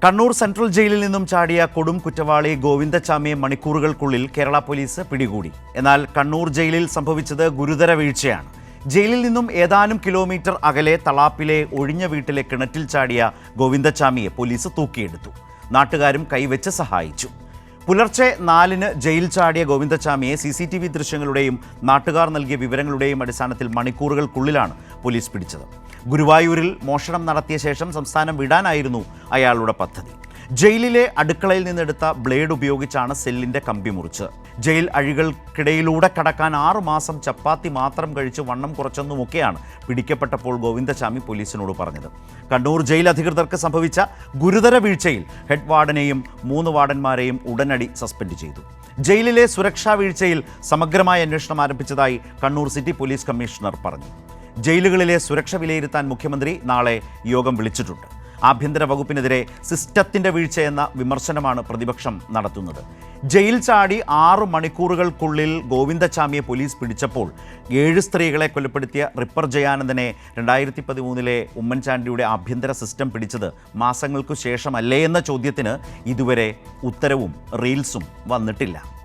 Kannur central ജയിലിൽ നിന്നും ചാടിയ കൊടും കുറ്റവാളി ഗോവിന്ദച്ചാമിയെ മണിക്കൂറുകൾക്കുള്ളിൽ കേരള പോലീസ് പിടികൂടി. എന്നാൽ കണ്ണൂർ ജയിലിൽ സംഭവിച്ചത് ഗുരുതര വീഴ്ചയാണ്. ജയിലിൽ നിന്നും ഏതാനും കിലോമീറ്റർ അകലെ തളാപ്പിലെ ഒഴിഞ്ഞ വീട്ടിലെ കിണറ്റിൽ ചാടിയ ഗോവിന്ദച്ചാമിയെ പോലീസ് തൂക്കിയെടുത്തു. നാട്ടുകാരും കൈവച്ച് സഹായിച്ചു. പുലർച്ചെ 4-ന് ജയിൽ ചാടിയ ഗോവിന്ദച്ചാമിയെ CCTV ദൃശ്യങ്ങളുടെയും നാട്ടുകാർ നൽകിയ വിവരങ്ങളുടെയും അടിസ്ഥാനത്തിൽ മണിക്കൂറുകൾക്കുള്ളിലാണ് പോലീസ് പിടിച്ചത്. ഗുരുവായൂരിൽ മോഷണം നടത്തിയ ശേഷം സംസ്ഥാനം വിടാനായിരുന്നു അയാളുടെ പദ്ധതി. ജയിലിലെ അടുക്കളയിൽ നിന്നെടുത്ത ബ്ലേഡ് ഉപയോഗിച്ചാണ് സെല്ലിൻ്റെ കമ്പി മുറിച്ച്. ജയിൽ അഴികൾക്കിടയിലൂടെ കടക്കാൻ 6 മാസം ചപ്പാത്തി മാത്രം കഴിച്ച് വണ്ണം കുറച്ചെന്നുമൊക്കെയാണ് പിടിക്കപ്പെട്ടപ്പോൾ ഗോവിന്ദച്ചാമി പോലീസിനോട് പറഞ്ഞത്. കണ്ണൂർ ജയിൽ അധികൃതർക്ക് സംഭവിച്ച ഗുരുതര വീഴ്ചയിൽ ഹെഡ് വാർഡനെയും 3 വാർഡന്മാരെയും ഉടനടി സസ്പെൻഡ് ചെയ്തു. ജയിലിലെ സുരക്ഷാ വീഴ്ചയിൽ സമഗ്രമായ അന്വേഷണം ആരംഭിച്ചതായി കണ്ണൂർ സിറ്റി പോലീസ് കമ്മീഷണർ പറഞ്ഞു. ജയിലുകളിലെ സുരക്ഷ വിലയിരുത്താൻ മുഖ്യമന്ത്രി നാളെ യോഗം വിളിച്ചിട്ടുണ്ട്. ആഭ്യന്തര വകുപ്പിനെതിരെ സിസ്റ്റത്തിൻ്റെ വീഴ്ചയെന്ന വിമർശനമാണ് പ്രതിപക്ഷം നടത്തുന്നത്. ജയിൽ ചാടി 6 മണിക്കൂറുകൾക്കുള്ളിൽ ഗോവിന്ദച്ചാമിയെ പോലീസ് പിടിച്ചപ്പോൾ 7 സ്ത്രീകളെ കൊലപ്പെടുത്തിയ റിപ്പർ ജയാനന്ദനെ 2013 ഉമ്മൻചാണ്ടിയുടെ ആഭ്യന്തര സിസ്റ്റം പിടിച്ചത് മാസങ്ങൾക്കു ശേഷമല്ലേ എന്ന ചോദ്യത്തിന് ഇതുവരെ ഉത്തരവും റീൽസും വന്നിട്ടില്ല.